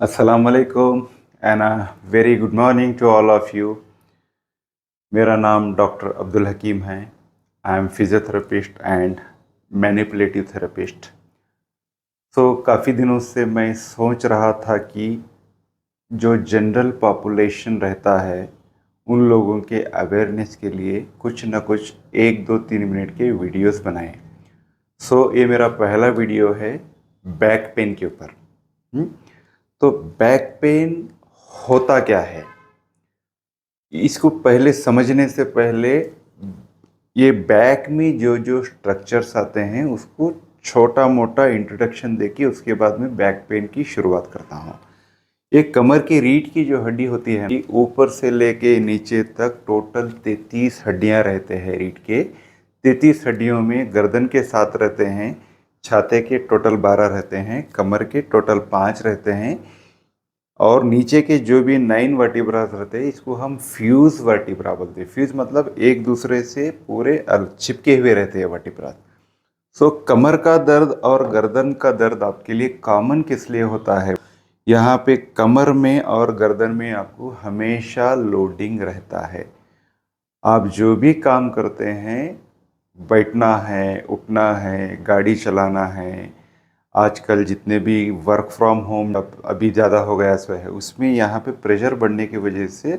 अस्सलाम वालेकुम and very good morning to all of you. मेरा नाम डॉक्टर अब्दुल हकीम है। I am physiotherapist and manipulative therapist. काफ़ी दिनों से मैं सोच रहा था कि जो जनरल पॉपुलेशन रहता है उन लोगों के अवेयरनेस के लिए कुछ न कुछ 1 2 3 मिनट के वीडियोस बनाएं। ये मेरा पहला वीडियो है बैक पेन के ऊपर। हम्म? तो बैक पेन होता क्या है, इसको पहले समझने से पहले ये बैक में जो जो स्ट्रक्चर्स आते हैं उसको छोटा मोटा इंट्रोडक्शन देके उसके बाद में बैक पेन की शुरुआत करता हूँ। एक कमर की रीढ़ की जो हड्डी होती है, ऊपर से लेके नीचे तक टोटल 33 हड्डियाँ रहते हैं। रीढ़ के 33 हड्डियों में गर्दन के 7 रहते हैं, छाते के टोटल 12 रहते हैं, कमर के टोटल 5 रहते हैं और नीचे के जो भी 9 वर्टिब्रास रहते हैं इसको हम फ्यूज वर्टिब्रा बोलते हैं। फ्यूज मतलब एक दूसरे से पूरे चिपके हुए रहते हैं वर्टिब्रास। कमर का दर्द और गर्दन का दर्द आपके लिए कॉमन किस लिए होता है? यहाँ पे कमर में और गर्दन में आपको हमेशा लोडिंग रहता है। आप जो भी काम करते हैं, बैठना है, उठना है, गाड़ी चलाना है, आजकल जितने भी वर्क फ्रॉम होम अब अभी ज़्यादा हो गया सो है, उसमें यहाँ पे प्रेशर बढ़ने की वजह से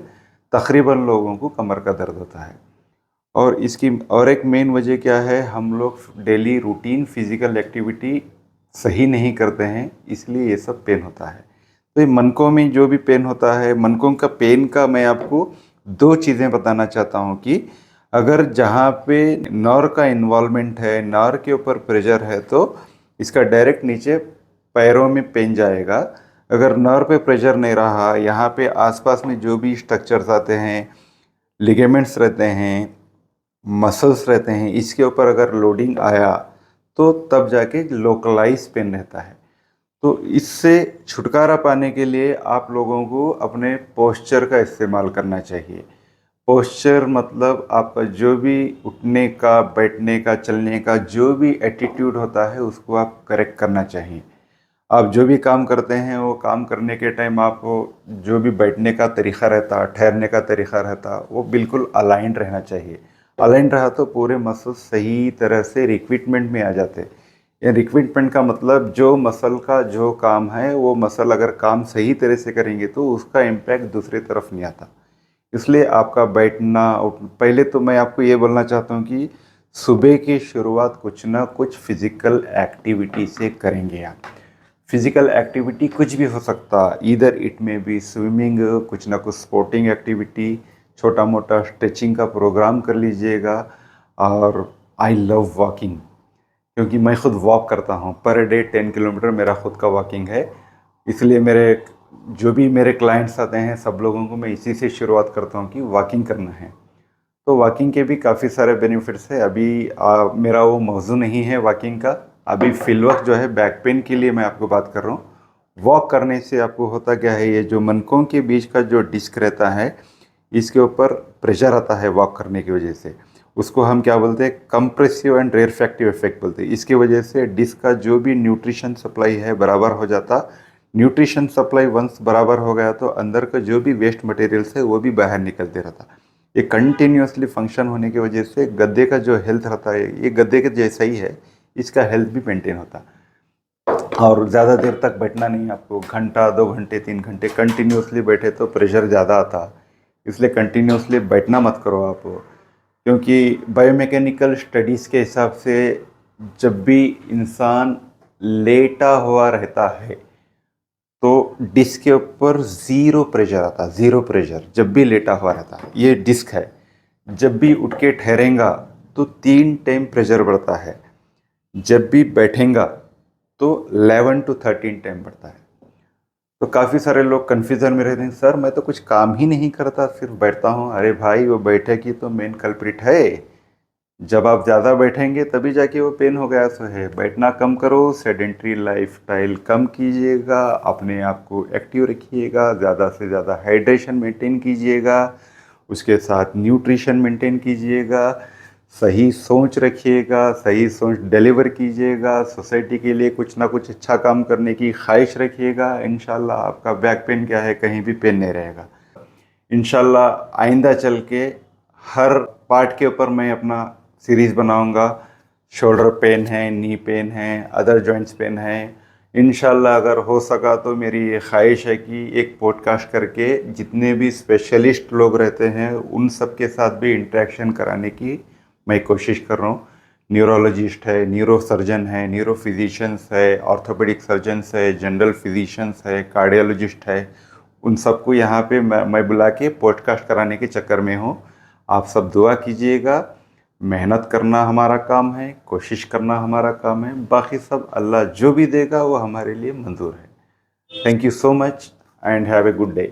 तकरीबन लोगों को कमर का दर्द होता है। और इसकी और एक मेन वजह क्या है, हम लोग डेली रूटीन फिजिकल एक्टिविटी सही नहीं करते हैं, इसलिए ये सब पेन होता है। तो ये मनकों में जो भी पेन होता है, मनकों का पेन का मैं आपको 2 चीज़ें बताना चाहता हूँ कि अगर जहाँ पे नर्व का इन्वॉल्वमेंट है, नर्व के ऊपर प्रेशर है तो इसका डायरेक्ट नीचे पैरों में पेन जाएगा। अगर नर्व पे प्रेशर नहीं रहा, यहाँ पे आसपास में जो भी स्ट्रक्चर्स आते हैं, लिगामेंट्स रहते हैं, मसल्स रहते हैं, इसके ऊपर अगर लोडिंग आया तो तब जाके लोकलाइज पेन रहता है। तो इससे छुटकारा पाने के लिए आप लोगों को अपने पोस्चर का इस्तेमाल करना चाहिए। पोस्चर मतलब आपका जो भी उठने का, बैठने का, चलने का जो भी एटीट्यूड होता है उसको आप करेक्ट करना चाहिए। आप जो भी काम करते हैं वो काम करने के टाइम आप जो भी बैठने का तरीक़ा रहता, ठहरने का तरीक़ा रहता, वो बिल्कुल अलाइंड रहना चाहिए। अलाइंड रहा तो पूरे मसल सही तरह से रिक्रूटमेंट में आ जाते। ये रिक्रूटमेंट का मतलब जो मसल का जो काम है वो मसल अगर काम सही तरह से करेंगे तो उसका इम्पैक्ट दूसरी तरफ नहीं आता। इसलिए आपका बैठना पहले तो मैं आपको ये बोलना चाहता हूँ कि सुबह की शुरुआत कुछ ना कुछ फिज़िकल एक्टिविटी से करेंगे आप। फिज़िकल एक्टिविटी कुछ भी हो सकता, ईदर इट में बी स्विमिंग, कुछ ना कुछ स्पोर्टिंग एक्टिविटी, छोटा मोटा स्ट्रेचिंग का प्रोग्राम कर लीजिएगा। और आई लव वॉकिंग, क्योंकि मैं खुद वॉक करता हूँ। पर डे 10 किलोमीटर मेरा खुद का वॉकिंग है। इसलिए मेरे जो भी मेरे क्लाइंट्स आते हैं सब लोगों को मैं इसी से शुरुआत करता हूँ कि वॉकिंग करना है। तो वॉकिंग के भी काफ़ी सारे बेनिफिट्स है। अभी मेरा वो मौजू नहीं है वॉकिंग का। अभी फिलवक्त जो है बैक पेन के लिए मैं आपको बात कर रहा हूँ। वॉक करने से आपको होता क्या है, ये जो मनकों के बीच का जो डिस्क रहता है इसके ऊपर प्रेशर आता है वॉक करने की वजह से। उसको हम क्या बोलते हैं, कंप्रेसिव एंड रेरफैक्टिव इफेक्ट बोलते हैं। इसकी वजह से डिस्क का जो भी न्यूट्रिशन सप्लाई है बराबर हो जाता। न्यूट्रिशन सप्लाई वंस बराबर हो गया तो अंदर का जो भी वेस्ट मटेरियल्स है वो भी बाहर निकलते रहता। ये कंटिन्यूसली फंक्शन होने की वजह से गद्दे का जो हेल्थ रहता है ये गद्दे के जैसा ही है, इसका हेल्थ भी मेंटेन होता। और ज़्यादा देर तक बैठना नहीं, आपको घंटा 2 घंटे 3 घंटे कंटिन्यूसली बैठे तो प्रेशर ज़्यादा आता। इसलिए कंटिन्यूसली बैठना मत करो आप, क्योंकि बायोमैकेनिकल स्टडीज़ के हिसाब से जब भी इंसान लेटा हुआ रहता है तो डिस्क के ऊपर ज़ीरो प्रेशर आता, ज़ीरो प्रेशर जब भी लेटा हुआ रहता है। ये डिस्क है, जब भी उठ के ठहरेगा तो 3 टाइम प्रेशर बढ़ता है, जब भी बैठेगा तो 11 to 13 टाइम बढ़ता है। तो काफ़ी सारे लोग कन्फ्यूज़न में रहते हैं, सर मैं तो कुछ काम ही नहीं करता सिर्फ बैठता हूँ। अरे भाई, वो बैठे की तो मेन कल्प्रिट है। जब आप ज़्यादा बैठेंगे तभी जाके वो पेन हो गया सो है। बैठना कम करो, सेडेंट्री लाइफस्टाइल कम कीजिएगा, अपने आप को एक्टिव रखिएगा, ज़्यादा से ज़्यादा हाइड्रेशन मेंटेन कीजिएगा, उसके साथ न्यूट्रिशन मेंटेन कीजिएगा। सही सोच रखिएगा, सही सोच डिलीवर कीजिएगा, सोसाइटी के लिए कुछ ना कुछ अच्छा काम करने की ख्वाहिश रखिएगा। इंशाल्लाह आपका बैक पेन क्या है, कहीं भी पेन नहीं रहेगा। इंशाल्लाह आइंदा चल के हर पार्ट के ऊपर मैं अपना सीरीज़ बनाऊंगा। शोल्डर पेन है, नी पेन है, अदर जॉइंट्स पेन है। इंशाल्लाह अगर हो सका तो मेरी ये ख्वाहिश है कि एक पॉडकास्ट करके जितने भी स्पेशलिस्ट लोग रहते हैं उन सब के साथ भी इंटरेक्शन कराने की मैं कोशिश कर रहा हूँ। न्यूरोलॉजिस्ट है, न्यूरो सर्जन है, न्यूरो फिजिशियंस है, ऑर्थोपेडिक सर्जन्स है, जनरल फिजिशियंस है, कार्डियोलॉजिस्ट है, उन सबको यहाँ पे मैं बुला के पॉडकास्ट कराने के चक्कर में हूँ। आप सब दुआ कीजिएगा। मेहनत करना हमारा काम है, कोशिश करना हमारा काम है, बाकी सब अल्लाह जो भी देगा वो हमारे लिए मंजूर है। Thank you so much and have a good day.